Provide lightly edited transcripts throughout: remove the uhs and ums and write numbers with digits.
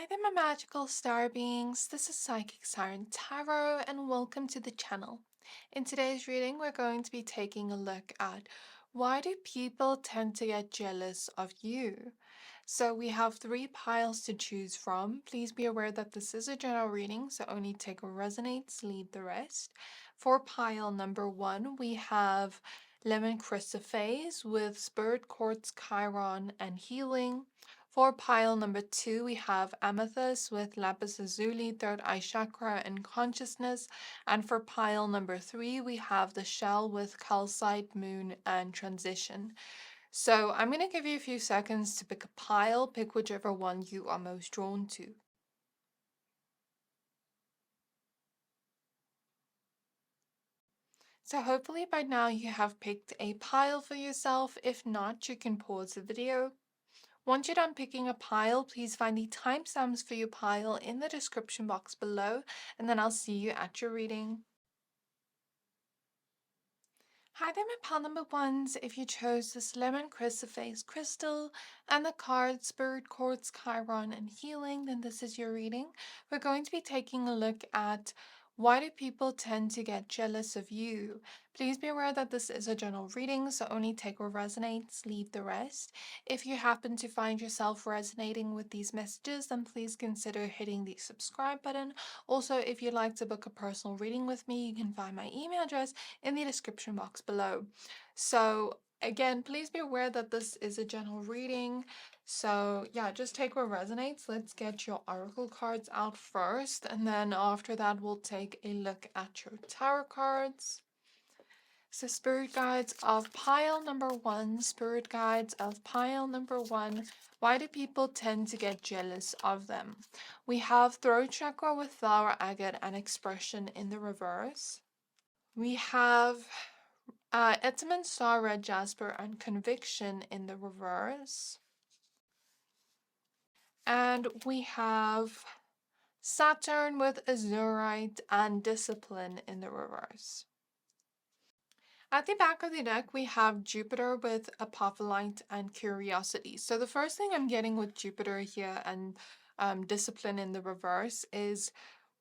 there, my magical star beings. This is Psychic Siren Tarot, and welcome to the channel. In today's reading, we're going to be taking a look at why do people tend to get jealous of you? So we have three piles to choose from. Please be aware that this is a general reading, so only take what resonates, leave the rest. For pile number one, we have Lemon Chrysoprase with Spirit Quartz, Chiron, and Healing. For pile number two, we have Amethyst with Lapis Lazuli, third eye chakra, and consciousness. And for pile number three, we have the shell with calcite, moon, and transition. So I'm going to give you a few seconds to pick a pile, pick whichever one you are most drawn to. So hopefully by now you have picked a pile for yourself. If not, you can pause the video. Once you're done picking a pile, please find the timestamps for your pile in the description box below, and then I'll see you at your reading. Hi there, my pile number ones. If you chose this Lemon Chrysoprase crystal and the card Spirit Quartz, Chiron, and Healing, then this is your reading. We're going to be taking a look at why do people tend to get jealous of you? Please be aware that this is a general reading, so only take what resonates, leave the rest. If you happen to find yourself resonating with these messages, then please consider hitting the subscribe button. Also, if you'd like to book a personal reading with me, you can find my email address in the description box below. So again, please be aware that this is a general reading. So yeah, just take what resonates. Let's get your oracle cards out first, and then after that we'll take a look at your tarot cards. So spirit guides of pile number one, spirit guides of pile number one. Why do people tend to get jealous of them? We have throat chakra with flower agate and expression in the reverse. We have Etamine Star, Red Jasper, and Conviction in the reverse. And we have Saturn with Azurite and Discipline in the reverse. At the back of the deck, we have Jupiter with Apophyllite and Curiosity. So the first thing I'm getting with Jupiter here and Discipline in the reverse is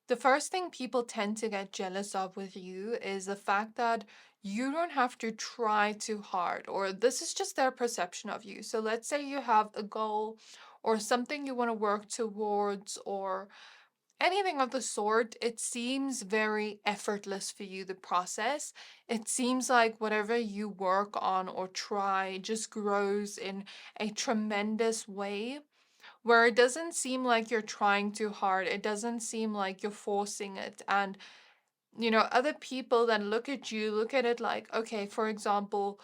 the first thing people tend to get jealous of with you is the fact that you don't have to try too hard, or this is just their perception of you. So let's say you have a goal or something you want to work towards, or anything of the sort. It seems very effortless for you, the process. It seems like whatever you work on or try just grows in a tremendous way, where it doesn't seem like you're trying too hard. It doesn't seem like you're forcing it. And, other people then look at you, look at it like, okay, for example,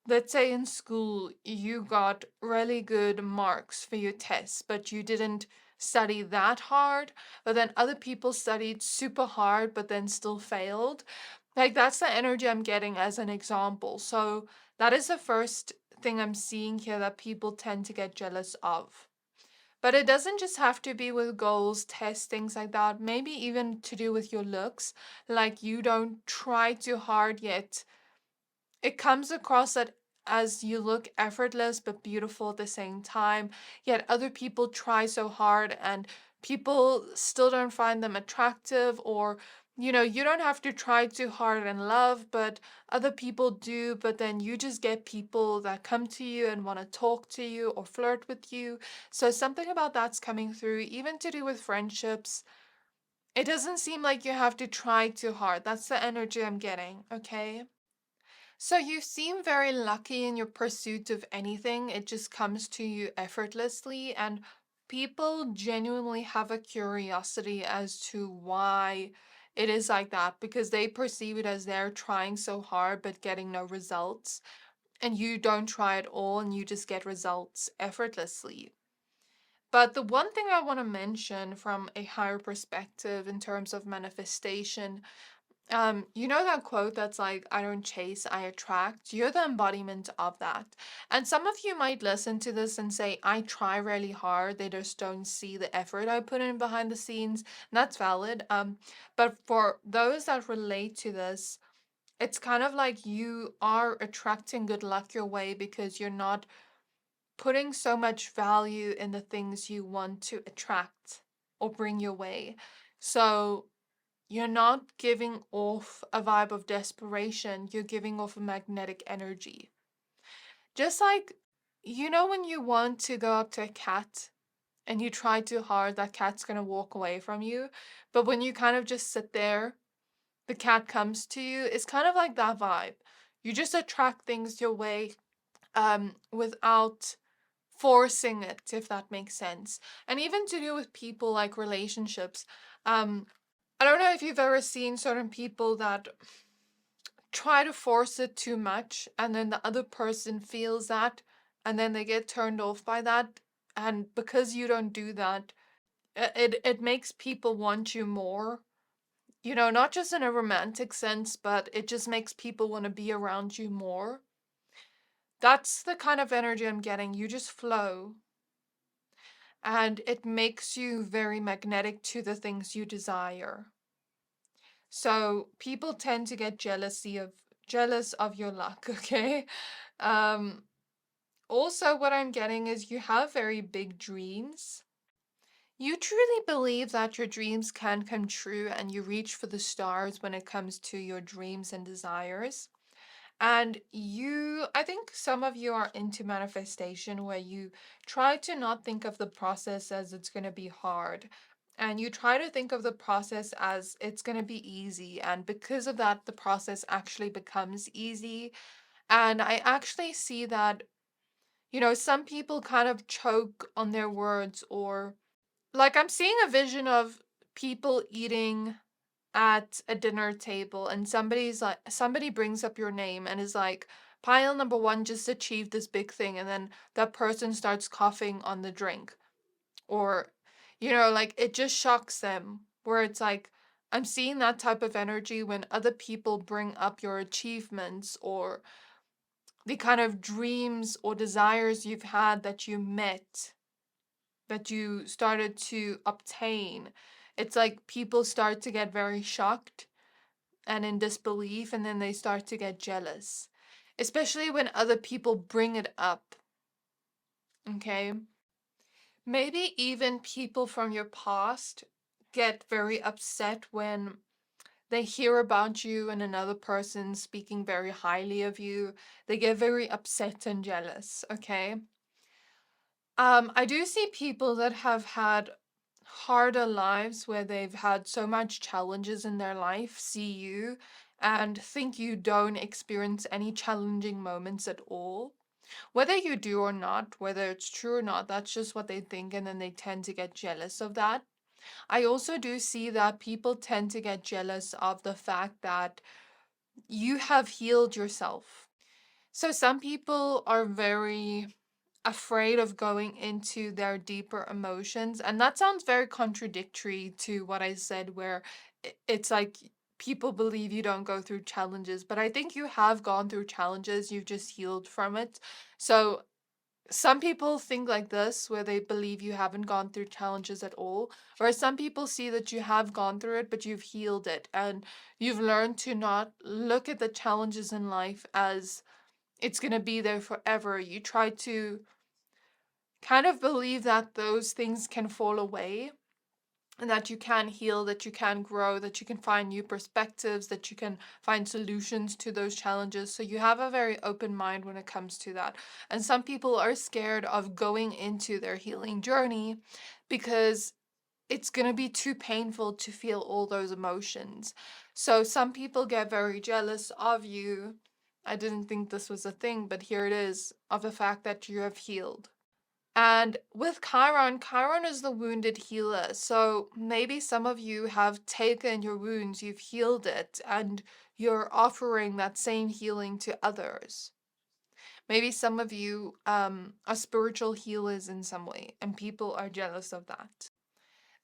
let's say in school you got really good marks for your tests, but you didn't study that hard, but then other people studied super hard, but then still failed. Like, that's the energy I'm getting as an example. So that is the first thing I'm seeing here that people tend to get jealous of. But it doesn't just have to be with goals, tests, things like that. Maybe even to do with your looks. Like, you don't try too hard yet. It comes across that as you look effortless but beautiful at the same time, yet other people try so hard and people still don't find them attractive, or you don't have to try too hard in love, but other people do, but then you just get people that come to you and want to talk to you or flirt with you. So something about that's coming through, even to do with friendships. It doesn't seem like you have to try too hard. That's the energy I'm getting, okay? So you seem very lucky in your pursuit of anything. It just comes to you effortlessly, and people genuinely have a curiosity as to why it is like that, because they perceive it as they're trying so hard but getting no results, and you don't try at all and you just get results effortlessly. But the one thing I want to mention from a higher perspective in terms of manifestation, you know that quote that's like, I don't chase, I attract? You're the embodiment of that. And some of you might listen to this and say, I try really hard, they just don't see the effort I put in behind the scenes. And that's valid. But for those that relate to this, it's kind of like you are attracting good luck your way because you're not putting so much value in the things you want to attract or bring your way. So you're not giving off a vibe of desperation, you're giving off a magnetic energy. Just like, when you want to go up to a cat and you try too hard, that cat's gonna walk away from you. But when you kind of just sit there, the cat comes to you. It's kind of like that vibe. You just attract things your way without forcing it, if that makes sense. And even to do with people, like relationships. I don't know if you've ever seen certain people that try to force it too much, and then the other person feels that, and then they get turned off by that. And because you don't do that, it makes people want you more. Not just in a romantic sense, but it just makes people want to be around you more. That's the kind of energy I'm getting. You just flow, and it makes you very magnetic to the things you desire. So people tend to get jealous of your luck, okay? Um Also, what I'm getting is you have very big dreams. You truly believe that your dreams can come true and you reach for the stars when it comes to your dreams and desires. And I think some of you are into manifestation where you try to not think of the process as it's going to be hard. And you try to think of the process as it's going to be easy. And because of that, the process actually becomes easy. And I actually see that, some people kind of choke on their words, or like I'm seeing a vision of people eating at a dinner table, and somebody brings up your name and is like, pile number one just achieved this big thing, and then that person starts coughing on the drink, or like it just shocks them, where it's like I'm seeing that type of energy when other people bring up your achievements or the kind of dreams or desires you've had that you met, that you started to obtain. It's like people start to get very shocked and in disbelief, and then they start to get jealous, especially when other people bring it up. Okay? Maybe even people from your past get very upset when they hear about you and another person speaking very highly of you. They get very upset and jealous, okay? I do see people that have had harder lives where they've had so much challenges in their life see you and think you don't experience any challenging moments at all. Whether you do or not, whether it's true or not, that's just what they think, and then they tend to get jealous of that. I also do see that people tend to get jealous of the fact that you have healed yourself. So some people are very afraid of going into their deeper emotions. And that sounds very contradictory to what I said, where it's like people believe you don't go through challenges. But I think you have gone through challenges, you've just healed from it. So some people think like this, where they believe you haven't gone through challenges at all. Or some people see that you have gone through it, but you've healed it. And you've learned to not look at the challenges in life as it's going to be there forever. You try to kind of believe that those things can fall away and that you can heal, that you can grow, that you can find new perspectives, that you can find solutions to those challenges. So you have a very open mind when it comes to that. And some people are scared of going into their healing journey because it's going to be too painful to feel all those emotions. So some people get very jealous of you. I didn't think this was a thing, but here it is, of the fact that you have healed. And with Chiron, Chiron is the wounded healer. So maybe some of you have taken your wounds, you've healed it, and you're offering that same healing to others. Maybe some of you are spiritual healers in some way, and people are jealous of that.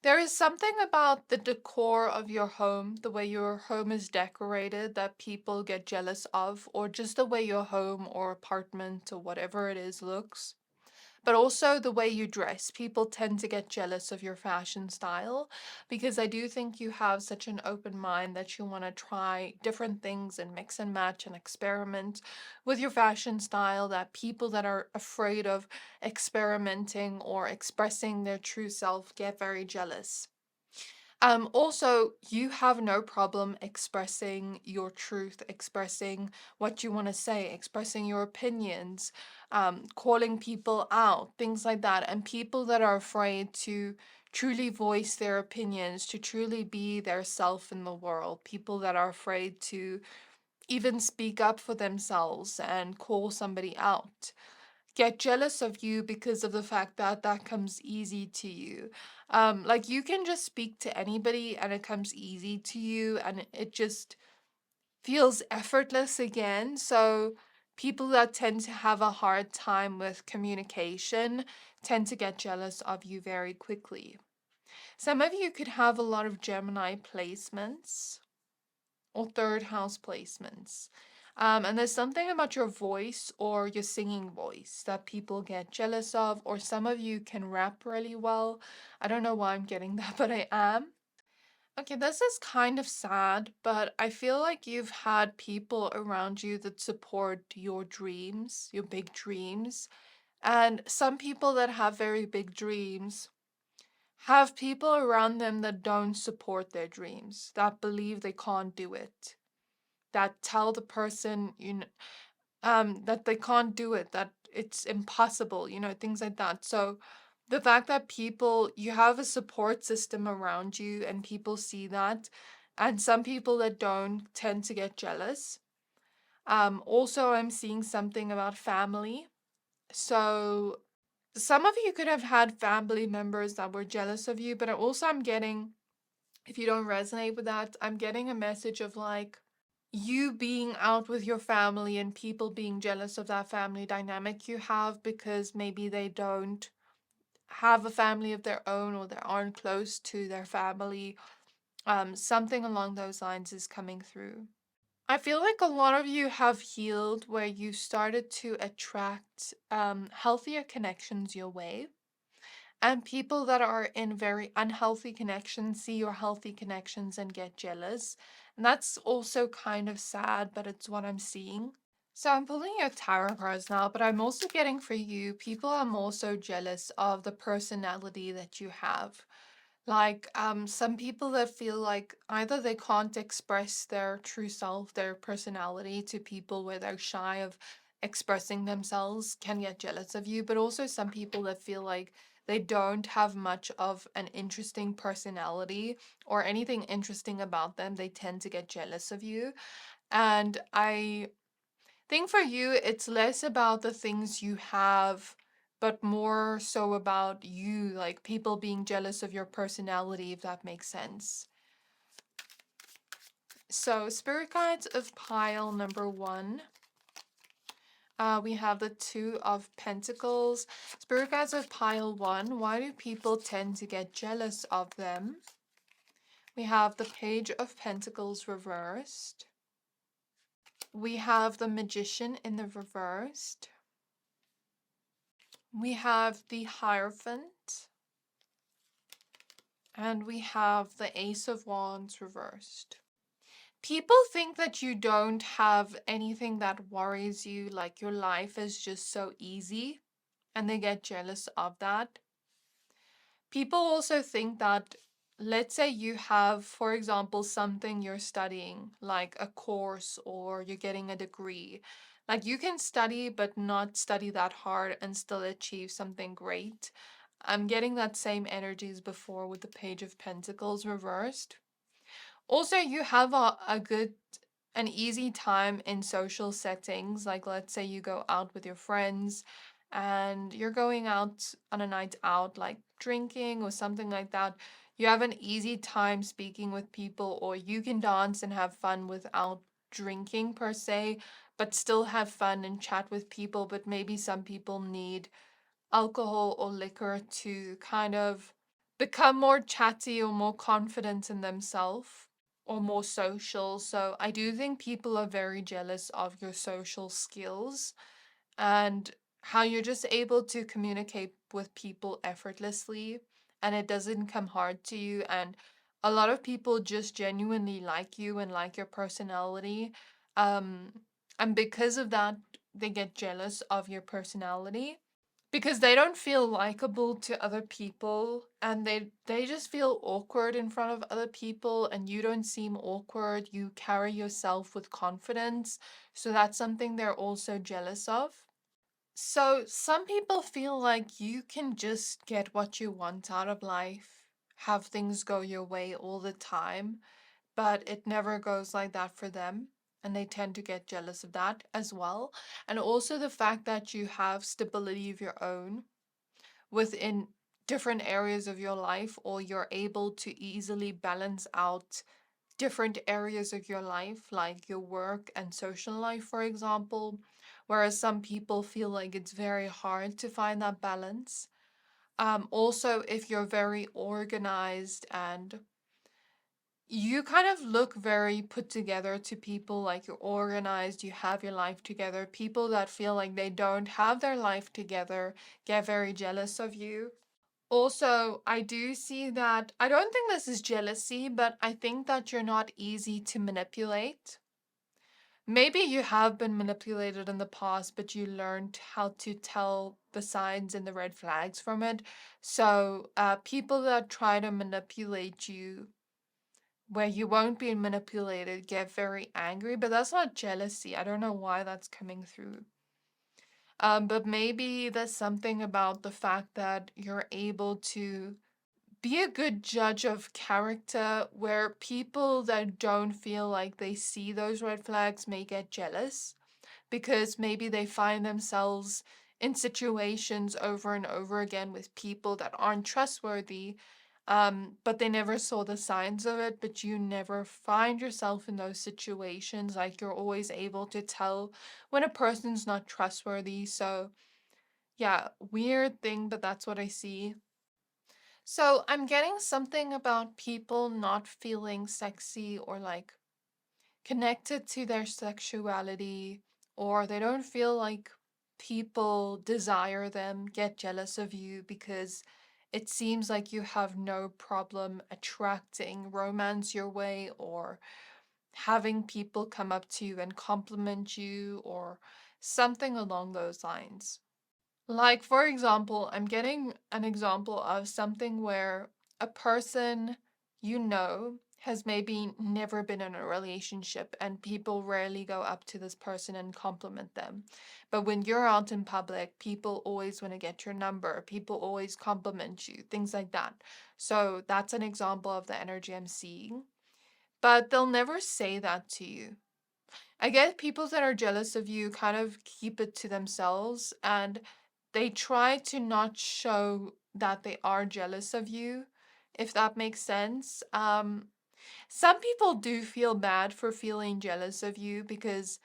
There is something about the decor of your home, the way your home is decorated, that people get jealous of, or just the way your home or apartment or whatever it is looks. but also the way you dress. People tend to get jealous of your fashion style because I do think you have such an open mind that you want to try different things and mix and match and experiment with your fashion style, that people that are afraid of experimenting or expressing their true self get very jealous. Also, you have no problem expressing your truth, expressing what you want to say, expressing your opinions, calling people out, things like that. And people that are afraid to truly voice their opinions, to truly be their self in the world, people that are afraid to even speak up for themselves and call somebody out, get jealous of you because of the fact that that comes easy to you. Like you can just speak to anybody and it comes easy to you and it just feels effortless again. So people that tend to have a hard time with communication tend to get jealous of you very quickly. Some of you could have a lot of Gemini placements or third house placements. And there's something about your voice or your singing voice that people get jealous of, or some of you can rap really well. I don't know why I'm getting that, but I am. Okay, this is kind of sad, but I feel like you've had people around you that support your dreams, your big dreams. And some people that have very big dreams have people around them that don't support their dreams, that believe they can't do it, that tell the person that they can't do it, that it's impossible, things like that. So the fact that people, you have a support system around you and people see that, and some people that don't tend to get jealous. Also, I'm seeing something about family. So some of you could have had family members that were jealous of you, but also I'm getting, if you don't resonate with that, I'm getting a message of like, you being out with your family and people being jealous of that family dynamic you have because maybe they don't have a family of their own or they aren't close to their family. Something along those lines is coming through. I feel like a lot of you have healed where you started to attract healthier connections your way. And people that are in very unhealthy connections see your healthy connections and get jealous. And that's also kind of sad, but it's what I'm seeing. So I'm pulling your tarot cards now, but I'm also getting for you, people are more so jealous of the personality that you have. Like some people that feel like either they can't express their true self, their personality to people where they're shy of expressing themselves can get jealous of you, but also some people that feel like they don't have much of an interesting personality or anything interesting about them, they tend to get jealous of you. And I think for you, it's less about the things you have, but more so about you, like people being jealous of your personality, if that makes sense. So, Spirit Guides of pile number 1. We have the Two of Pentacles. Spirit Guides of pile 1. Why do people tend to get jealous of them? We have the Page of Pentacles reversed. We have the Magician in the reversed. We have the Hierophant. And we have the Ace of Wands reversed. People think that you don't have anything that worries you, like your life is just so easy, and they get jealous of that. People also think that, let's say you have, for example, something you're studying, like a course or you're getting a degree. Like you can study, but not study that hard and still achieve something great. I'm getting that same energy as before with the Page of Pentacles reversed. Also, you have a good, an easy time in social settings. Like, let's say you go out with your friends and you're going out on a night out, like drinking or something like that. You have an easy time speaking with people, or you can dance and have fun without drinking per se, but still have fun and chat with people. But maybe some people need alcohol or liquor to kind of become more chatty or more confident in themselves or more social. So I do think people are very jealous of your social skills and how you're just able to communicate with people effortlessly and it doesn't come hard to you. And a lot of people just genuinely like you and like your personality. Um, and because of that, they get jealous of your personality because they don't feel likable to other people and they just feel awkward in front of other people and you don't seem awkward. You carry yourself with confidence. So that's something they're also jealous of. So some people feel like you can just get what you want out of life, have things go your way all the time, but it never goes like that for them. And they tend to get jealous of that as well. And also the fact that you have stability of your own within different areas of your life, or you're able to easily balance out different areas of your life, like your work and social life, for example. Whereas some people feel like it's very hard to find that balance. Also, if you're very organized and you kind of look very put together to people, like you're organized, you have your life together. People that feel like they don't have their life together get very jealous of you. Also, I do see that I don't think this is jealousy, but I think that you're not easy to manipulate. Maybe you have been manipulated in the past, but you learned how to tell the signs and the red flags from it. So, people that try to manipulate you where you won't be manipulated get very angry, but that's not jealousy. I don't know why that's coming through. But maybe there's something about the fact that you're able to be a good judge of character where people that don't feel like they see those red flags may get jealous because maybe they find themselves in situations over and over again with people that aren't trustworthy, but they never saw the signs of it. But you never find yourself in those situations. Like you're always able to tell when a person's not trustworthy. So, yeah, weird thing, but that's what I see. So, I'm getting something about people not feeling sexy or like connected to their sexuality, or they don't feel like people desire them, get jealous of you because it seems like you have no problem attracting romance your way or having people come up to you and compliment you or something along those lines. Like, for example, I'm getting an example of something where a person you know has maybe never been in a relationship, and people rarely go up to this person and compliment them. But when you're out in public, people always want to get your number, people always compliment you, things like that. So that's an example of the energy I'm seeing. But they'll never say that to you. I get people that are jealous of you kind of keep it to themselves and they try to not show that they are jealous of you, if that makes sense. Some people do feel bad for feeling jealous of you because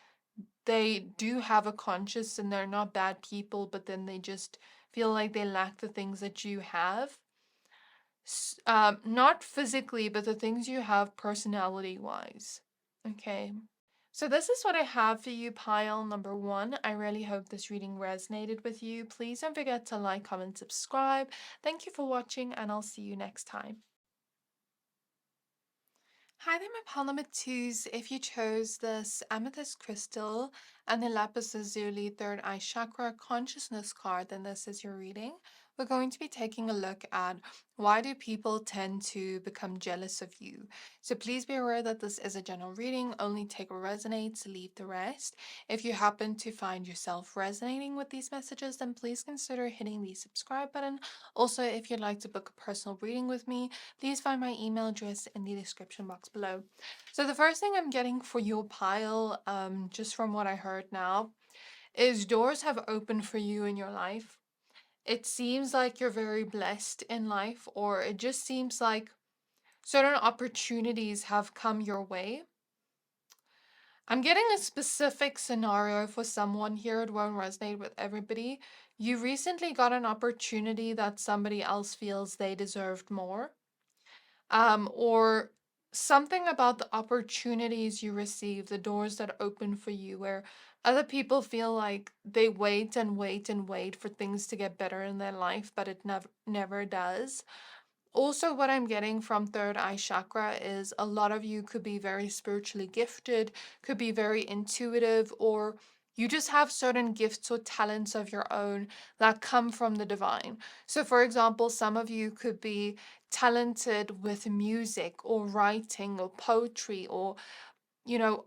they do have a conscience and they're not bad people, but then they just feel like they lack the things that you have. Not physically, but the things you have personality wise. Okay. So this is what I have for you, pile number one. I really hope this reading resonated with you. Please don't forget to like, comment, subscribe. Thank you for watching, and I'll see you next time. Hi there, my pile number twos. If you chose this amethyst crystal and the lapis lazuli third eye chakra consciousness card, then this is your reading. We're going to be taking a look at why do people tend to become jealous of you. So please be aware that this is a general reading. Only take what resonates, leave the rest. If you happen to find yourself resonating with these messages, then please consider hitting the subscribe button. Also, if you'd like to book a personal reading with me, please find my email address in the description box below. So the first thing I'm getting for your pile, just from what I heard now, is doors have opened for you in your life. It seems like you're very blessed in life, or it just seems like certain opportunities have come your way. I'm getting a specific scenario for someone here. It won't resonate with everybody. You recently got an opportunity that somebody else feels they deserved more. Or something about the opportunities you receive, the doors that open for you, where other people feel like they wait and wait and wait for things to get better in their life, but it never does. Also, what I'm getting from third eye chakra is a lot of you could be very spiritually gifted, could be very intuitive, or you just have certain gifts or talents of your own that come from the divine. So, for example, some of you could be talented with music or writing or poetry or,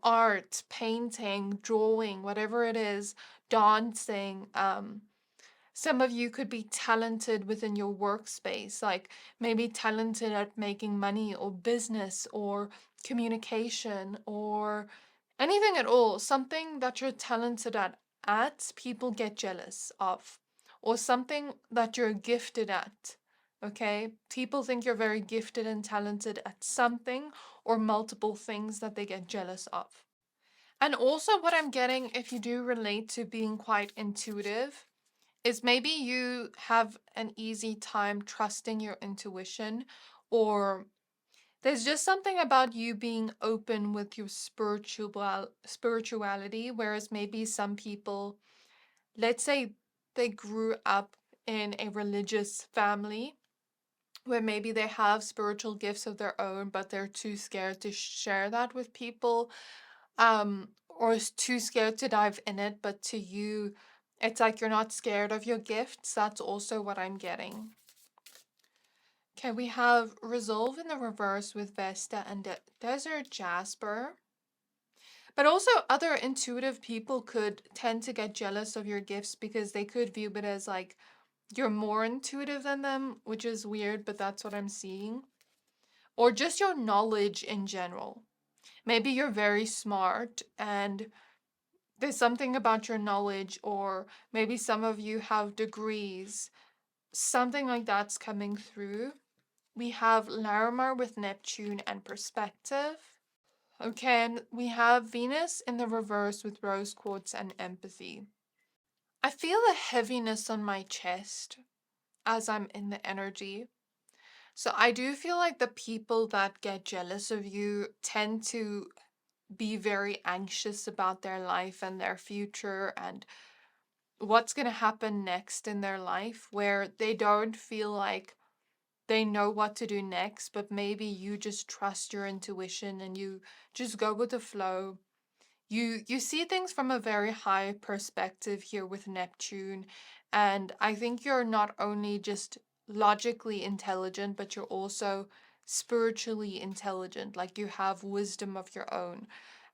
art, painting, drawing, whatever it is, dancing. Some of you could be talented within your workspace, like maybe talented at making money or business or communication or anything at all. Something that you're talented at people get jealous of, or something that you're gifted at. Okay? People think you're very gifted and talented at something or multiple things that they get jealous of. And also, what I'm getting, if you do relate to being quite intuitive, is maybe you have an easy time trusting your intuition, or there's just something about you being open with your spirituality, whereas maybe some people, let's say they grew up in a religious family where maybe they have spiritual gifts of their own, but they're too scared to share that with people, or is too scared to dive in it, but to you, it's like you're not scared of your gifts. That's also what I'm getting. Okay, we have Resolve in the reverse with Vesta and Desert Jasper. But also, other intuitive people could tend to get jealous of your gifts because they could view it as like you're more intuitive than them, which is weird, but that's what I'm seeing. Or just your knowledge in general. Maybe you're very smart and there's something about your knowledge, or maybe some of you have degrees, something like that's coming through. We have Larimar with Neptune and Perspective. Okay, and we have Venus in the reverse with Rose Quartz and Empathy. I feel a heaviness on my chest as I'm in the energy. So I do feel like the people that get jealous of you tend to be very anxious about their life and their future and what's going to happen next in their life, where they don't feel like they know what to do next, but maybe you just trust your intuition and you just go with the flow. You see things from a very high perspective here with Neptune, and I think you're not only just logically intelligent, but you're also spiritually intelligent, like you have wisdom of your own.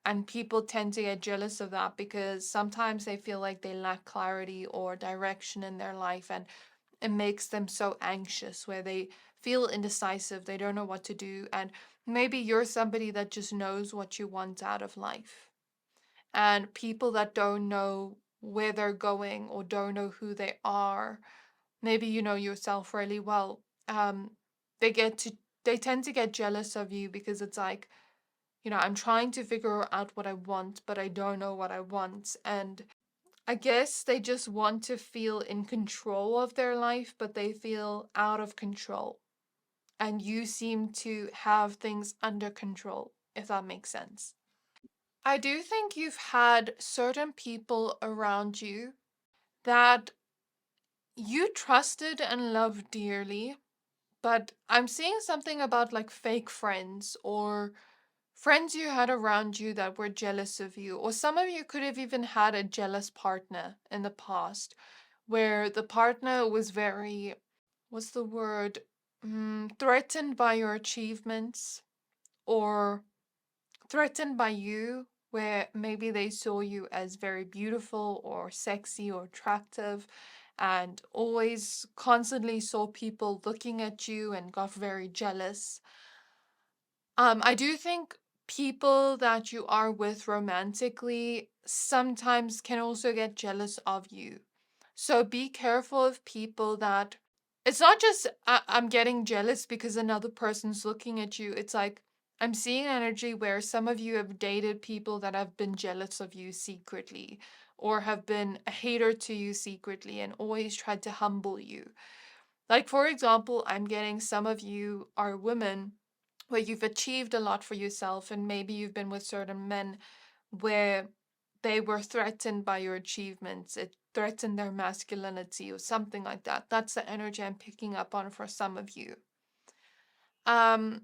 And people tend to get jealous of that because sometimes they feel like they lack clarity or direction in their life, and it makes them so anxious where they feel indecisive, they don't know what to do, and maybe you're somebody that just knows what you want out of life. And people that don't know where they're going or don't know who they are, maybe you know yourself really well, they get to they tend to get jealous of you because it's like, I'm trying to figure out what I want, but I don't know what I want. And I guess they just want to feel in control of their life, but they feel out of control. And you seem to have things under control, if that makes sense. I do think you've had certain people around you that you trusted and loved dearly, but I'm seeing something about like fake friends or friends you had around you that were jealous of you, or some of you could have even had a jealous partner in the past where the partner was very, what's the word, threatened by your achievements or threatened by you, where maybe they saw you as very beautiful or sexy or attractive and always constantly saw people looking at you and got very jealous. I do think people that you are with romantically sometimes can also get jealous of you. So be careful of people that it's not just I'm getting jealous because another person's looking at you. It's like I'm seeing energy where some of you have dated people that have been jealous of you secretly or have been a hater to you secretly and always tried to humble you. Like, for example, I'm getting some of you are women where you've achieved a lot for yourself, and maybe you've been with certain men where they were threatened by your achievements. It threatened their masculinity or something like that. That's the energy I'm picking up on for some of you. Um,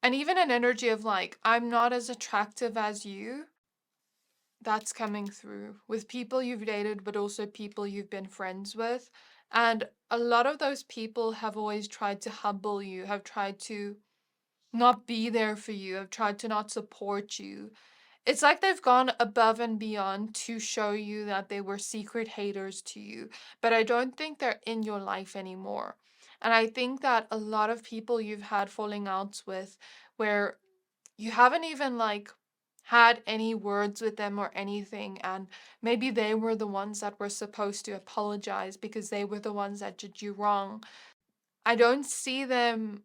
and even an energy of like, I'm not as attractive as you. That's coming through with people you've dated, but also people you've been friends with. And a lot of those people have always tried to humble you, have tried to not be there for you, have tried to not support you. It's like they've gone above and beyond to show you that they were secret haters to you, but I don't think they're in your life anymore. And I think that a lot of people you've had falling outs with, where you haven't even like had any words with them or anything, and maybe they were the ones that were supposed to apologize because they were the ones that did you wrong. I don't see them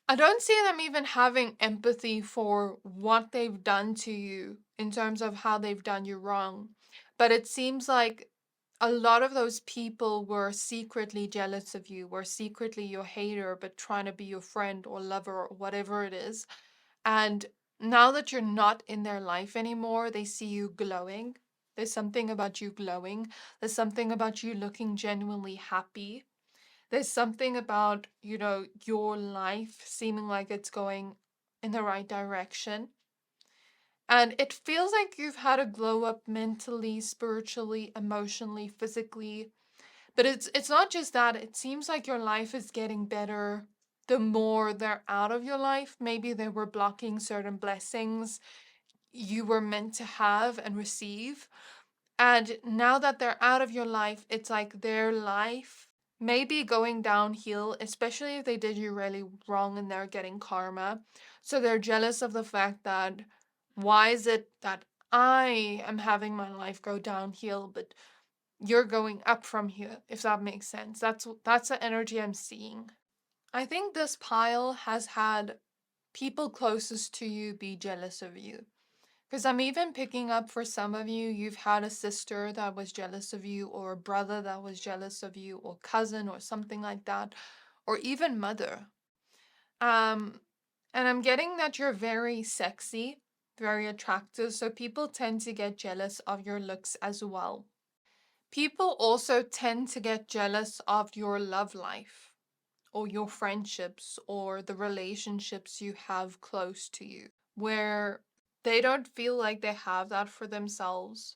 I don't see them even having empathy for what they've done to you in terms of how they've done you wrong. But it seems like a lot of those people were secretly jealous of you, were secretly your hater, but trying to be your friend or lover or whatever it is. And now that you're not in their life anymore, they see you glowing. There's something about you glowing. There's something about you looking genuinely happy. There's something about, your life seeming like it's going in the right direction. And it feels like you've had a glow up mentally, spiritually, emotionally, physically. But it's not just that. It seems like your life is getting better the more they're out of your life. Maybe they were blocking certain blessings you were meant to have and receive. And now that they're out of your life, it's like their life may be going downhill, especially if they did you really wrong and they're getting karma. So they're jealous of the fact that why is it that I am having my life go downhill, but you're going up from here, if that makes sense. That's the energy I'm seeing. I think this pile has had people closest to you be jealous of you. Because I'm even picking up for some of you, you've had a sister that was jealous of you, or a brother that was jealous of you, or cousin, or something like that, or even mother. Um, and I'm getting that you're very sexy, very attractive, so people tend to get jealous of your looks as well. People also tend to get jealous of your love life, or your friendships, or the relationships you have close to you, where they don't feel like they have that for themselves.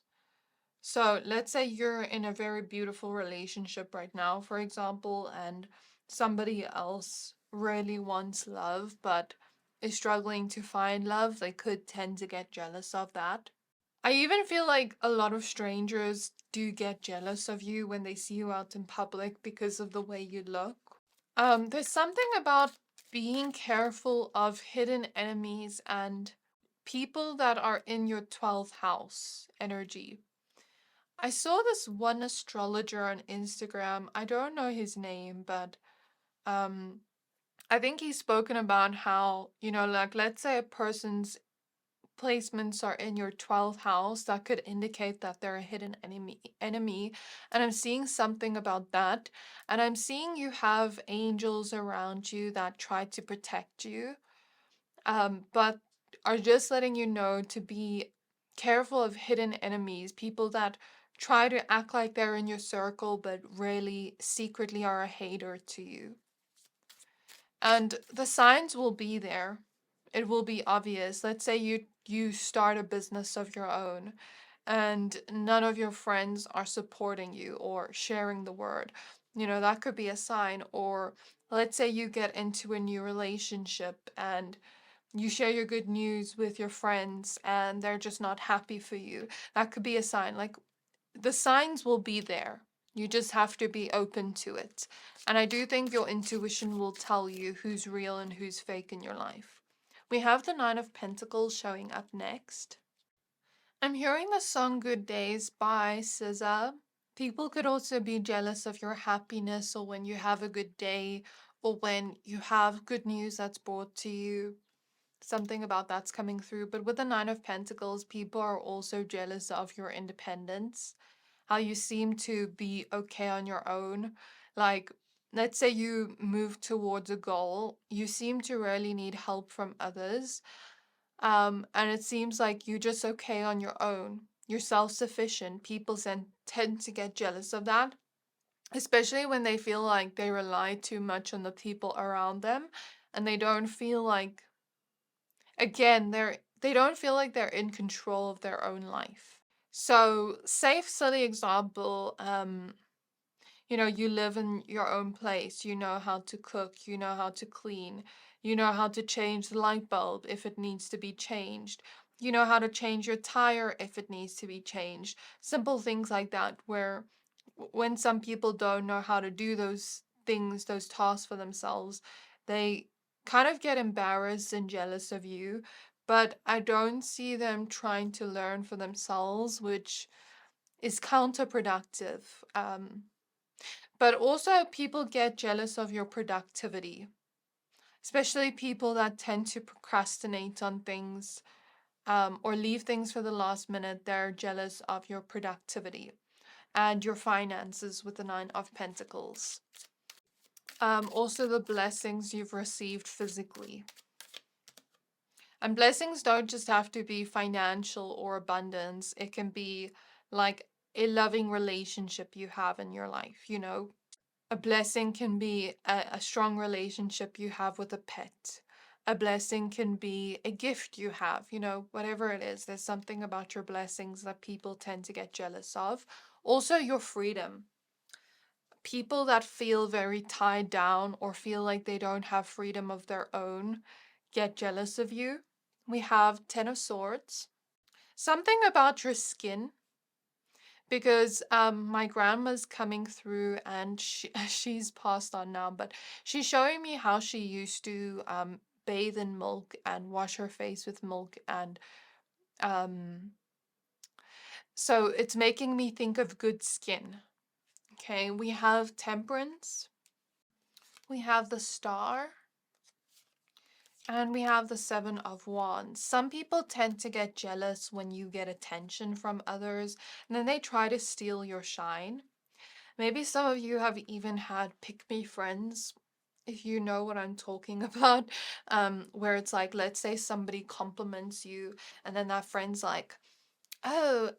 So let's say you're in a very beautiful relationship right now, for example, and somebody else really wants love but is struggling to find love. They could tend to get jealous of that. I even feel like a lot of strangers do get jealous of you when they see you out in public because of the way you look. There's something about being careful of hidden enemies and people that are in your 12th house energy. I saw this one astrologer on Instagram. I don't know his name, but um I think he's spoken about how, like let's say a person's placements are in your 12th house, that could indicate that they're a hidden enemy. And I'm seeing something about that. And I'm seeing you have angels around you that try to protect you, but are just letting you know to be careful of hidden enemies, people that try to act like they're in your circle, but really secretly are a hater to you. And the signs will be there. It will be obvious. Let's say you start a business of your own and none of your friends are supporting you or sharing the word. That could be a sign. Or let's say you get into a new relationship and you share your good news with your friends and they're just not happy for you. That could be a sign. Like the signs will be there. You just have to be open to it. And I do think your intuition will tell you who's real and who's fake in your life. We have the Nine of Pentacles showing up next. I'm hearing the song Good Days by SZA. People could also be jealous of your happiness or when you have a good day or when you have good news that's brought to you. Something about that's coming through. But with the Nine of Pentacles, people are also jealous of your independence, how you seem to be okay on your own. Like let's say you move towards a goal, you seem to really need help from others. And it seems like you're just okay on your own. You're self-sufficient. People tend to get jealous of that, especially when they feel like they rely too much on the people around them and they don't feel like, again, they don't feel like they're in control of their own life. So, safe, silly example, you live in your own place, you know how to cook, you know how to clean, you know how to change the light bulb if it needs to be changed, you know how to change your tire if it needs to be changed. Simple things like that, where when some people don't know how to do those things, those tasks for themselves, they kind of get embarrassed and jealous of you. But I don't see them trying to learn for themselves, which is counterproductive. But also, people get jealous of your productivity, especially people that tend to procrastinate on things, or leave things for the last minute. They're jealous of your productivity and your finances with the Nine of Pentacles. Also, the blessings you've received physically. And blessings don't just have to be financial or abundance, it can be like a loving relationship you have in your life. A blessing can be a strong relationship you have with a pet. A blessing can be a gift you have, whatever it is. There's something about your blessings that people tend to get jealous of. Also, your freedom. People that feel very tied down or feel like they don't have freedom of their own get jealous of you. We have Ten of Swords. Something about your skin, because my grandma's coming through and she's passed on now, but she's showing me how she used to bathe in milk and wash her face with milk, and um so it's making me think of good skin. Okay, we have Temperance, we have the Star, and we have the Seven of Wands. Some people tend to get jealous when you get attention from others, and then they try to steal your shine. Maybe some of you have even had pick me friends, if you know what I'm talking about, where it's like, let's say somebody compliments you, and then that friend's like, oh,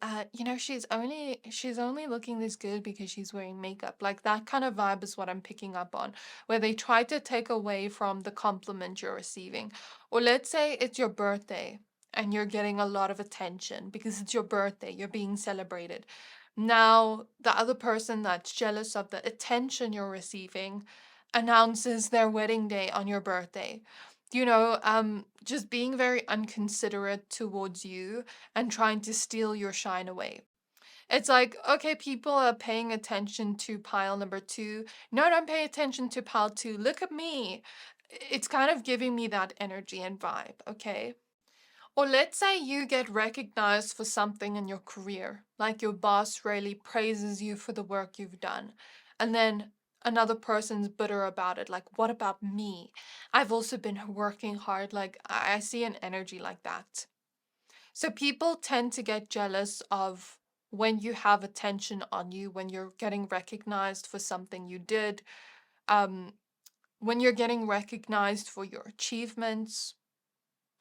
she's only looking this good because she's wearing makeup. Like that kind of vibe is what I'm picking up on, where they try to take away from the compliment you're receiving. Or let's say it's your birthday and you're getting a lot of attention because it's your birthday, you're being celebrated. Now, the other person that's jealous of the attention you're receiving announces their wedding day on your birthday. Just being very unconsiderate towards you and trying to steal your shine away. It's like, okay, people are paying attention to pile number two. No, don't pay attention to pile two. Look at me. It's kind of giving me that energy and vibe, okay? Or let's say you get recognized for something in your career, like your boss really praises you for the work you've done, and then another person's bitter about it, like, what about me? I've also been working hard. Like, I see an energy like that. So people tend to get jealous of when you have attention on you, when you're getting recognized for something you did, um, when you're getting recognized for your achievements,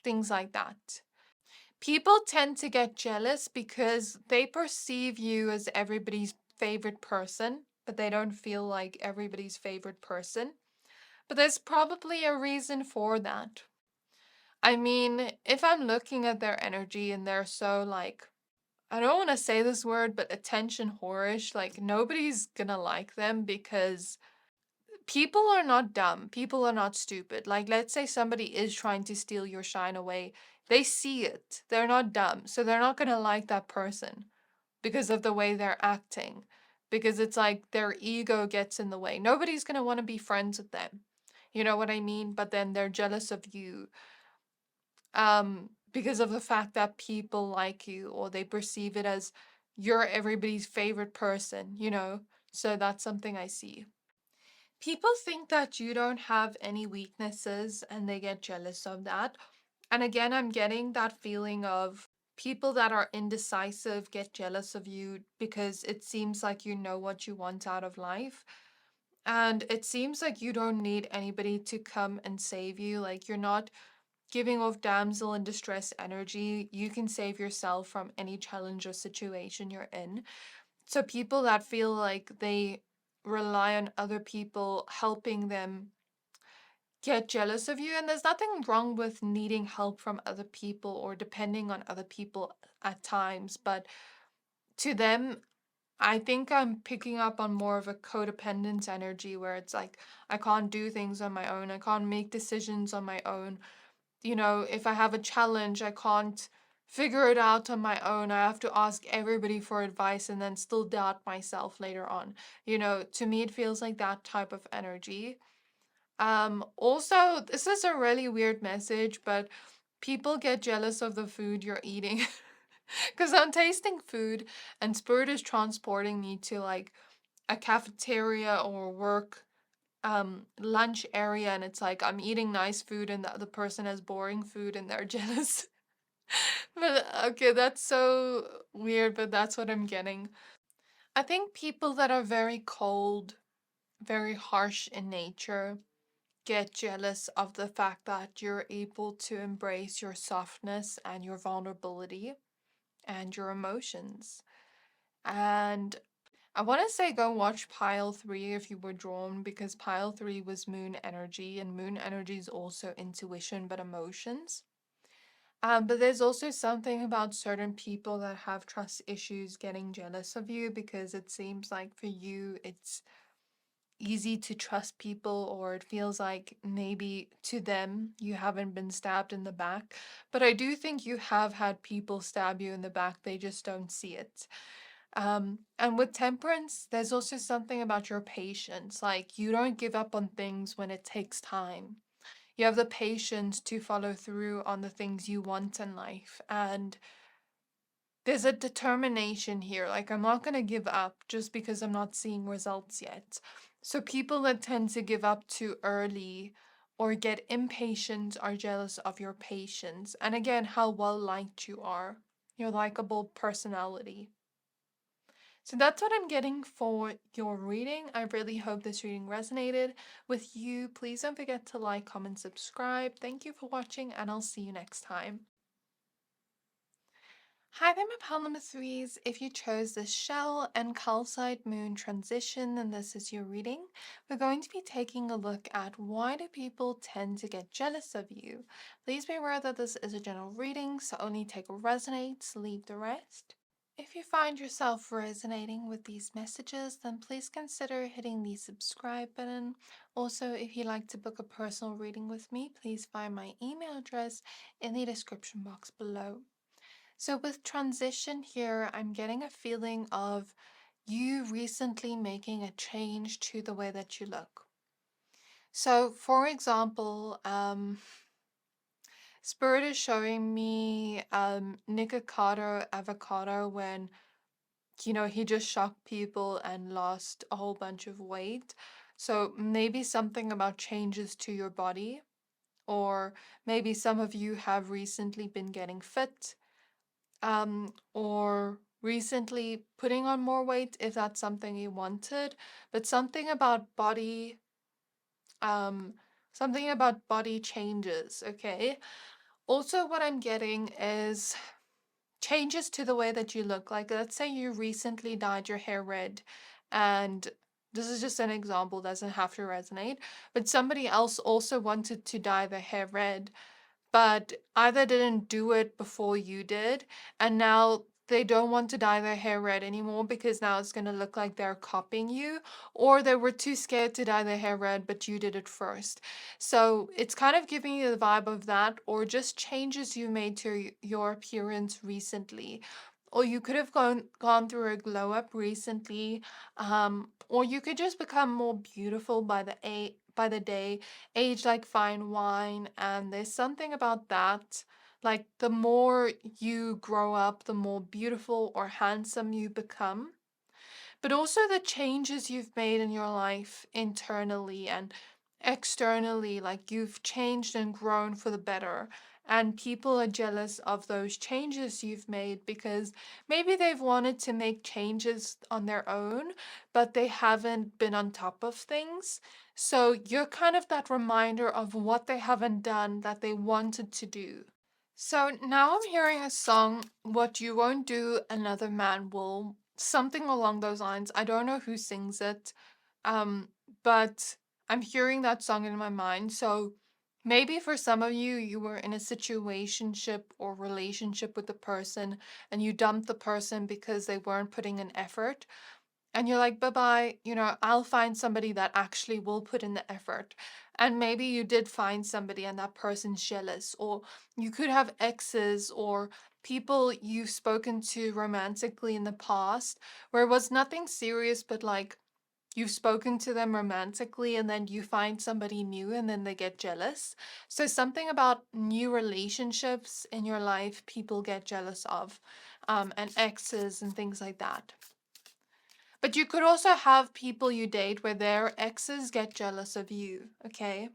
things like that. People tend to get jealous because they perceive you as everybody's favorite person, but they don't feel like everybody's favorite person. But there's probably a reason for that. I mean, if I'm looking at their energy and they're so like, I don't want to say this word, but attention whorish, like nobody's gonna like them because people are not dumb. People are not stupid. Like, let's say somebody is trying to steal your shine away. They see it. They're not dumb. So they're not going to like that person because of the way they're acting. Because it's like their ego gets in the way. Nobody's going to want to be friends with them. You know what I mean? But then they're jealous of you because of the fact that people like you, or they perceive it as you're everybody's favorite person. So that's something I see. People think that you don't have any weaknesses and they get jealous of that. And again, I'm getting that feeling of people that are indecisive get jealous of you because it seems like you know what you want out of life. And it seems like you don't need anybody to come and save you. Like you're not giving off damsel in distress energy. You can save yourself from any challenge or situation you're in. So people that feel like they rely on other people helping them get jealous of you. And there's nothing wrong with needing help from other people or depending on other people at times. But to them, I think I'm picking up on more of a codependent energy where it's like, I can't do things on my own. I can't make decisions on my own. You know, if I have a challenge, I can't figure it out on my own. I have to ask everybody for advice and then still doubt myself later on. You know, to me, it feels like that type of energy. Also, this is a really weird message, but people get jealous of the food you're eating. Because I'm tasting food and Spirit is transporting me to like a cafeteria or work lunch area, and it's like I'm eating nice food and the other person has boring food and they're jealous. But okay, that's so weird, but that's what I'm getting. I think people that are very cold, very harsh in nature get jealous of the fact that you're able to embrace your softness and your vulnerability and your emotions. And I want to say go watch Pile 3 if you were drawn, because Pile 3 was moon energy, and moon energy is also intuition but emotions. But there's also something about certain people that have trust issues getting jealous of you because it seems like for you it's easy to trust people, or it feels like maybe to them you haven't been stabbed in the back. But I do think you have had people stab you in the back, they just don't see it. And with temperance, there's also something about your patience. Like you don't give up on things when it takes time. You have the patience to follow through on the things you want in life. And there's a determination here. Like I'm not going to give up just because I'm not seeing results yet. So people that tend to give up too early or get impatient are jealous of your patience. And again, how well liked you are, your likable personality. So that's what I'm getting for your reading. I really hope this reading resonated with you. Please don't forget to like, comment, subscribe. Thank you for watching, and I'll see you next time. Hi there, my Paloma 3s. If you chose the Shell and Calcite Moon transition, then this is your reading. We're going to be taking a look at why do people tend to get jealous of you. Please be aware that this is a general reading, so only take what resonates, leave the rest. If you find yourself resonating with these messages, then please consider hitting the subscribe button. Also, if you'd like to book a personal reading with me, please find my email address in the description box below. So with transition here, I'm getting a feeling of you recently making a change to the way that you look. So for example, Spirit is showing me Nikocado avocado when he just shocked people and lost a whole bunch of weight. So maybe something about changes to your body, or maybe some of you have recently been getting fit, or recently putting on more weight if that's something you wanted, but um, something about body changes, okay? Also, what I'm getting is changes to the way that you look. Like, let's say you recently dyed your hair red, and this is just an example, doesn't have to resonate, but somebody else also wanted to dye their hair red, but either didn't do it before you did, and now they don't want to dye their hair red anymore because now it's going to look like they're copying you, or they were too scared to dye their hair red, but you did it first. So it's kind of giving you the vibe of that, or just changes you made to your appearance recently. Or you could have gone through a glow up recently, or you could just become more beautiful by the day, age like fine wine. And there's something about that. Like the more you grow up, the more beautiful or handsome you become. But also the changes you've made in your life internally and externally, like you've changed and grown for the better. And people are jealous of those changes you've made because maybe they've wanted to make changes on their own, but they haven't been on top of things. So you're kind of that reminder of what they haven't done that they wanted to do. So now I'm hearing a song, What You Won't Do, Another Man Will, something along those lines. I don't know who sings it, um, but I'm hearing that song in my mind. So maybe for some of you, you were in a situationship or relationship with the person and you dumped the person because they weren't putting in effort. And you're like, bye bye, I'll find somebody that actually will put in the effort. And maybe you did find somebody and that person's jealous, or you could have exes or people you've spoken to romantically in the past where it was nothing serious, but like you've spoken to them romantically and then you find somebody new and then they get jealous. So, something about new relationships in your life people get jealous of, and exes and things like that. But you could also have people you date where their exes get jealous of you, okay?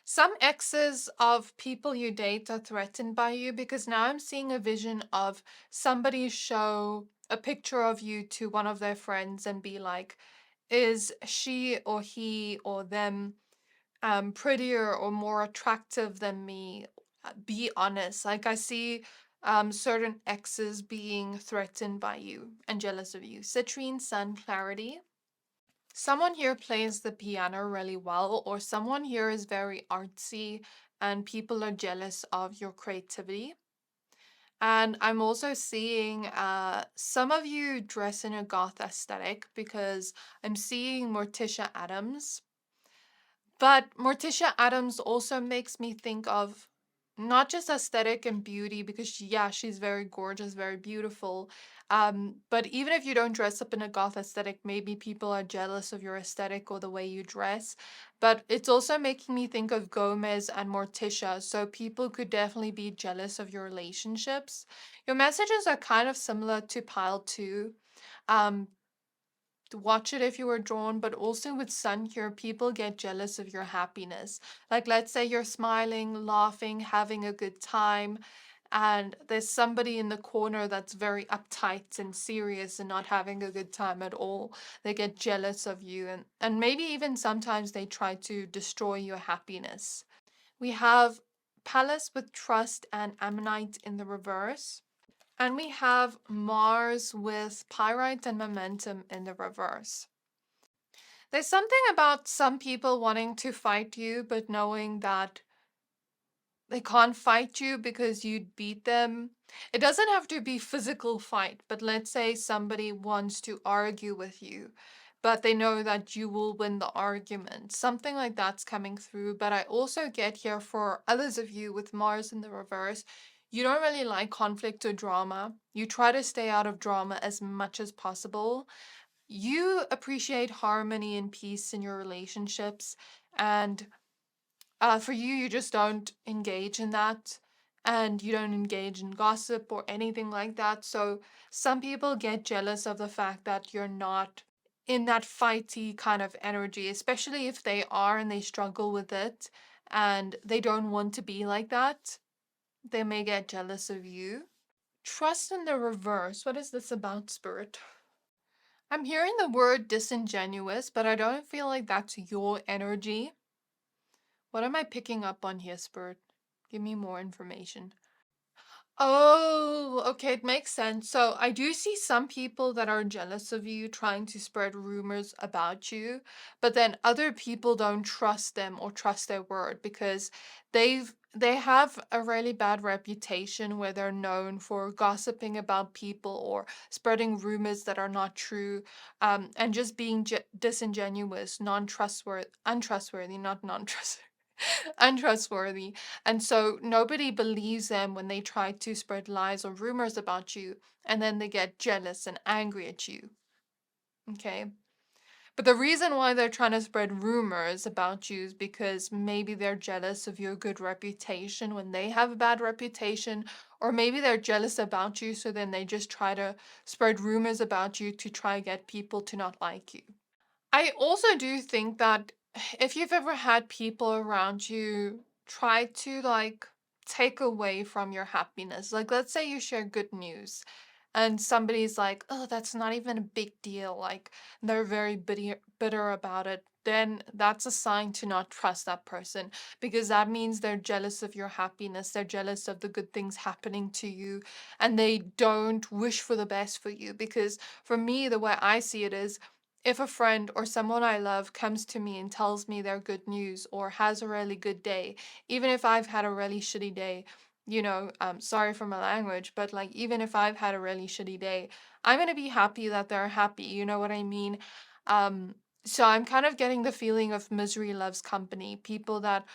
Some exes of people you date are threatened by you because now I'm seeing a vision of somebody show a picture of you to one of their friends and be like, is she or he or them prettier or more attractive than me? Be honest. Like I see certain exes being threatened by you and jealous of you. Citrine, Sun, Clarity. Someone here plays the piano really well, or someone here is very artsy and people are jealous of your creativity. And I'm also seeing some of you dress in a goth aesthetic because I'm seeing Morticia Adams. But Morticia Adams also makes me think of not just aesthetic and beauty, because yeah, she's very gorgeous, very beautiful. But even if you don't dress up in a goth aesthetic, maybe people are jealous of your aesthetic or the way you dress. But it's also making me think of Gomez and Morticia, so people could definitely be jealous of your relationships. Your messages are kind of similar to pile two. Um, watch it if you were drawn, but also with sun here, people get jealous of your happiness. Like, let's say you're smiling, laughing, having a good time, and there's somebody in the corner that's very uptight and serious and not having a good time at all. They get jealous of you, and maybe even sometimes they try to destroy your happiness. We have Palace with Trust and Ammonite in the reverse. And we have Mars with Pyrite and Momentum in the reverse. There's something about some people wanting to fight you, but knowing that they can't fight you because you'd beat them. It doesn't have to be physical fight, but let's say somebody wants to argue with you, but they know that you will win the argument. Something like that's coming through. But I also get here for others of you with Mars in the reverse. You don't really like conflict or drama. You try to stay out of drama as much as possible. You appreciate harmony and peace in your relationships, and for you, you just don't engage in that, and you don't engage in gossip or anything like that. So some people get jealous of the fact that you're not in that fighty kind of energy, especially if they are and they struggle with it and they don't want to be like that. They may get jealous of you. Trust in the reverse. What is this about, Spirit? I'm hearing the word disingenuous, but I don't feel like that's your energy. What am I picking up on here, Spirit? Give me more information. Oh, okay, it makes sense. So I do see some people that are jealous of you trying to spread rumors about you, but then other people don't trust them or trust their word because they have a really bad reputation where they're known for gossiping about people or spreading rumors that are not true, and just being disingenuous, non-trustworthy, untrustworthy, not non-trustworthy. Untrustworthy. And so nobody believes them when they try to spread lies or rumors about you, and then they get jealous and angry at you. Okay? But the reason why they're trying to spread rumors about you is because maybe they're jealous of your good reputation when they have a bad reputation, or maybe they're jealous about you, so then they just try to spread rumors about you to try get people to not like you. I also do think that if you've ever had people around you try to like take away from your happiness, like let's say you share good news and somebody's like, oh, that's not even a big deal, like they're very bitter about it, then that's a sign to not trust that person because that means they're jealous of your happiness, they're jealous of the good things happening to you, and they don't wish for the best for you. Because for me, the way I see it is, if a friend or someone I love comes to me and tells me their good news or has a really good day, even if I've had a really shitty day, sorry for my language, but like even if I've had a really shitty day, I'm gonna be happy that they're happy. You know what I mean? Um, so I'm kind of getting the feeling of misery loves company. People that,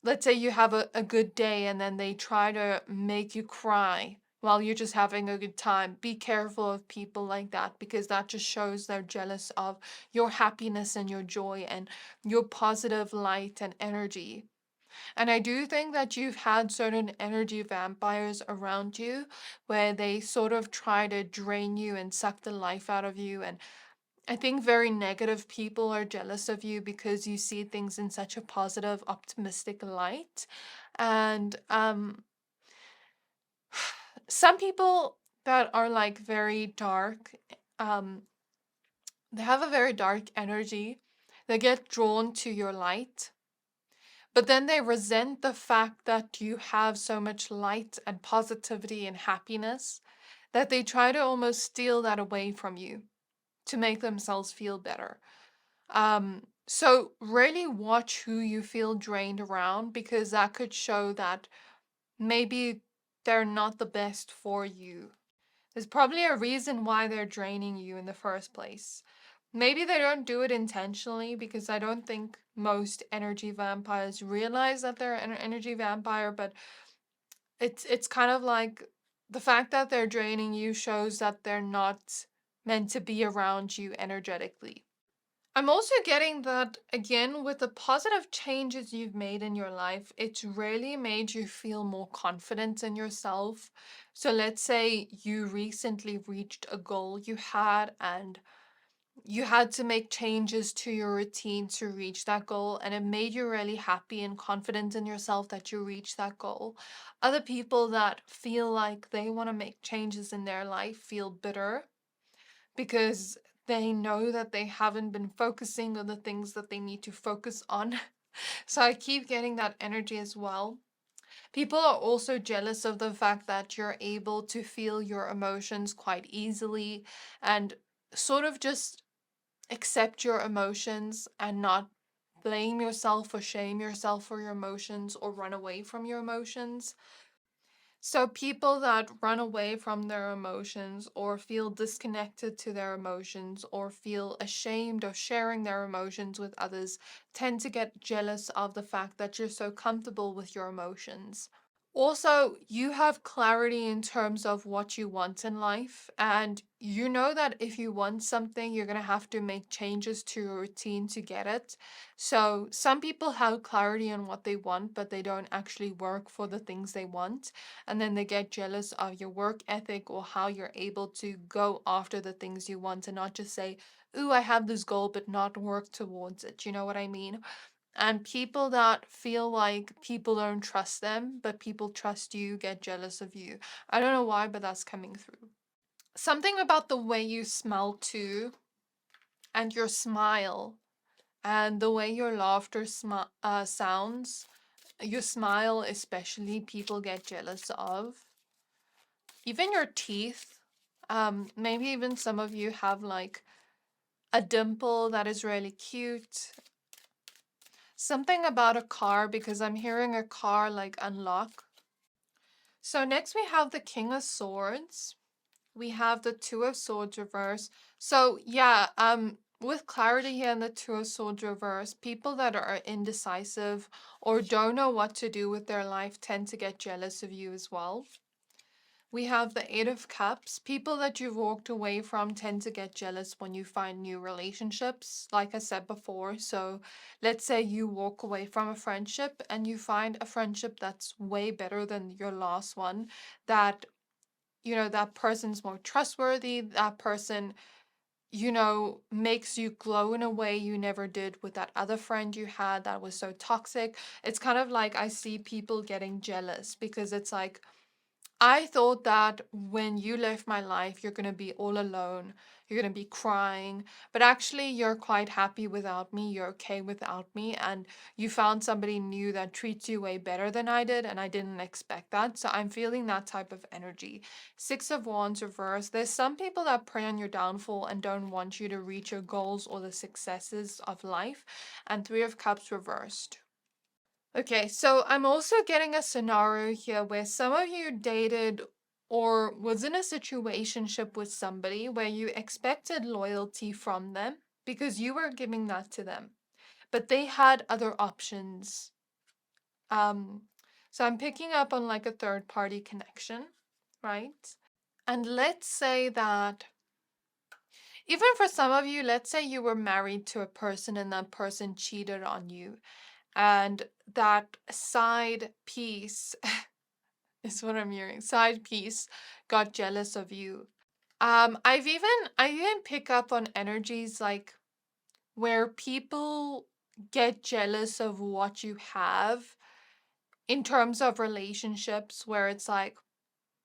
let's say you have a good day and then they try to make you cry while you're just having a good time. Be careful of people like that because that just shows they're jealous of your happiness and your joy and your positive light and energy. And I do think that you've had certain energy vampires around you where they sort of try to drain you and suck the life out of you. And I think very negative people are jealous of you because you see things in such a positive, optimistic light. And some people that are like very dark, um, they have a very dark energy. They get drawn to your light, but then they resent the fact that you have so much light and positivity and happiness that they try to almost steal that away from you to make themselves feel better. So really watch who you feel drained around because that could show that maybe they're not the best for you. There's probably a reason why they're draining you in the first place. Maybe they don't do it intentionally because I don't think most energy vampires realize that they're an energy vampire, but it's kind of like the fact that they're draining you shows that they're not meant to be around you energetically. I'm also getting that again with the positive changes you've made in your life, it's really made you feel more confident in yourself. So let's say you recently reached a goal you had and you had to make changes to your routine to reach that goal, and it made you really happy and confident in yourself that you reached that goal. Other people that feel like they want to make changes in their life feel bitter because they know that they haven't been focusing on the things that they need to focus on. So I keep getting that energy as well. People are also jealous of the fact that you're able to feel your emotions quite easily and sort of just accept your emotions and not blame yourself or shame yourself for your emotions or run away from your emotions. So people that run away from their emotions or feel disconnected to their emotions or feel ashamed of sharing their emotions with others tend to get jealous of the fact that you're so comfortable with your emotions. Also, you have clarity in terms of what you want in life, and you know that if you want something, you're going to have to make changes to your routine to get it. So, some people have clarity on what they want, but they don't actually work for the things they want, and then they get jealous of your work ethic or how you're able to go after the things you want and not just say, ooh, I have this goal, but not work towards it. You know what I mean? And people that feel like people don't trust them, but people trust you, get jealous of you. I don't know why, but that's coming through. Something about the way you smell too, and your smile, and the way your laughter sounds. Your smile, especially, people get jealous of. Even your teeth. Maybe even some of you have like a dimple that is really cute. Something about a car because I'm hearing a car like unlock. So next we have the King of Swords. We have the Two of Swords reverse. So yeah, with clarity here and the Two of Swords reverse, people that are indecisive or don't know what to do with their life tend to get jealous of you as well. We have the Eight of Cups. People that you've walked away from tend to get jealous when you find new relationships, like I said before. So let's say you walk away from a friendship and you find a friendship that's way better than your last one, that, that person's more trustworthy, that person, makes you glow in a way you never did with that other friend you had that was so toxic. It's kind of like I see people getting jealous because it's like, I thought that when you left my life, you're going to be all alone. You're going to be crying. But actually, you're quite happy without me. You're okay without me. And you found somebody new that treats you way better than I did. And I didn't expect that. So I'm feeling that type of energy. Six of Wands reversed. There's some people that prey on your downfall and don't want you to reach your goals or the successes of life. And Three of Cups reversed. Okay, so I'm also getting a scenario here where some of you dated or was in a situationship with somebody where you expected loyalty from them because you were giving that to them, but they had other options. Um, so I'm picking up on like a third party connection, right? And let's say that even for some of you, let's say you were married to a person and that person cheated on you, and that side piece is what I'm hearing. Side piece got jealous of you. I even pick up on energies like where people get jealous of what you have in terms of relationships, where it's like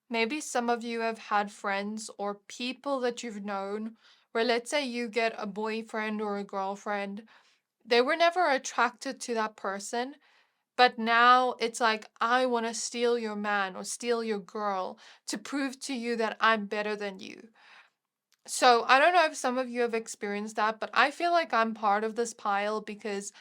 maybe some of you have had friends or people that you've known where let's say you get a boyfriend or a girlfriend, they were never attracted to that person. But now it's like, I want to steal your man or steal your girl to prove to you that I'm better than you. So I don't know if some of you have experienced that, but I feel like I'm part of this pile because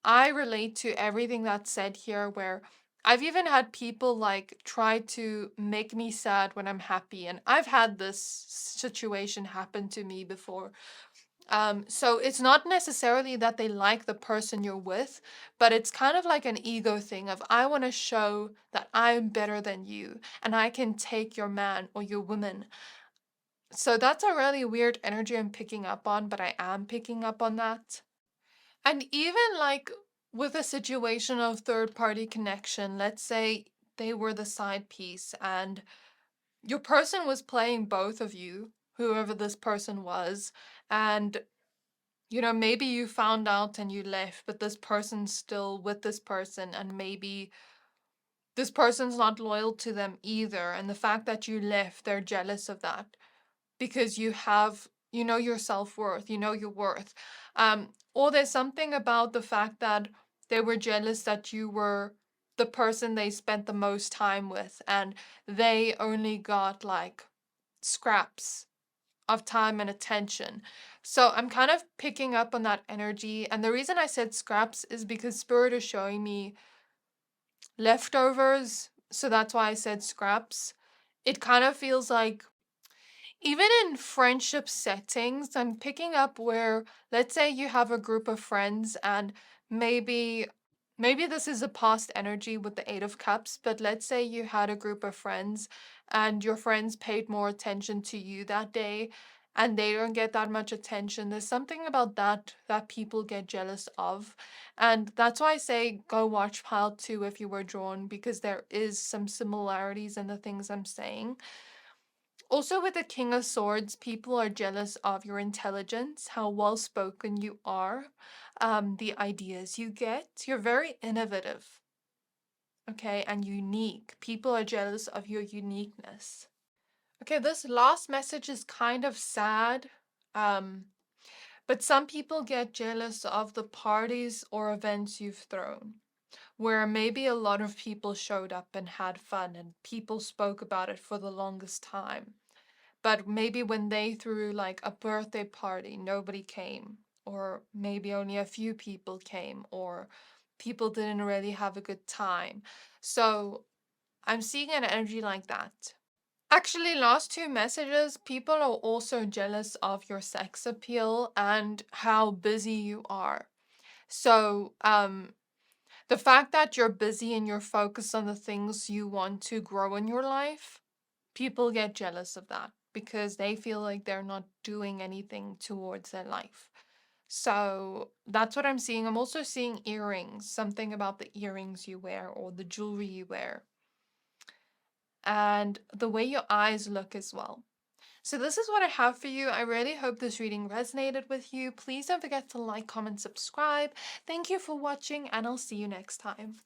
I relate to everything that's said here, where I've even had people like try to make me sad when I'm happy. And I've had this situation happen to me before. So it's not necessarily that they like the person you're with, but it's kind of like an ego thing of I want to show that I'm better than you and I can take your man or your woman. So that's a really weird energy I'm picking up on, but I am picking up on that. And even like with a situation of third party connection, let's say they were the side piece and your person was playing both of you, whoever this person was, and maybe you found out and you left, but this person's still with this person, and maybe this person's not loyal to them either. And the fact that you left, they're jealous of that because you know your self-worth, you know your worth. Or there's something about the fact that they were jealous that you were the person they spent the most time with, and they only got like scraps of time and attention. So I'm kind of picking up on that energy. And the reason I said scraps is because Spirit is showing me leftovers. So that's why I said scraps. It kind of feels like even in friendship settings, I'm picking up where, let's say you have a group of friends and maybe maybe this is a past energy with the 8 of cups, but let's say you had a group of friends and your friends paid more attention to you that day and they don't get that much attention. There's something about that people get jealous of. And that's why I say go watch pile 2 if you were drawn, because there is some similarities in the things I'm saying. Also, with the King of Swords, people are jealous of your intelligence, how well spoken you are, the ideas you get. You're very innovative, okay, and unique. People are jealous of your uniqueness. Okay, this last message is kind of sad, um, but some people get jealous of the parties or events you've thrown, where maybe a lot of people showed up and had fun and people spoke about it for the longest time. But maybe when they threw like a birthday party, nobody came, or maybe only a few people came, or people didn't really have a good time. So I'm seeing an energy like that. Actually, last two messages, people are also jealous of your sex appeal and how busy you are. So, the fact that you're busy and you're focused on the things you want to grow in your life, people get jealous of that because they feel like they're not doing anything towards their life. So that's what I'm seeing. I'm also seeing earrings, something about the earrings you wear or the jewelry you wear, and the way your eyes look as well. So this is what I have for you. I really hope this reading resonated with you. Please don't forget to like, comment, subscribe. Thank you for watching, and I'll see you next time.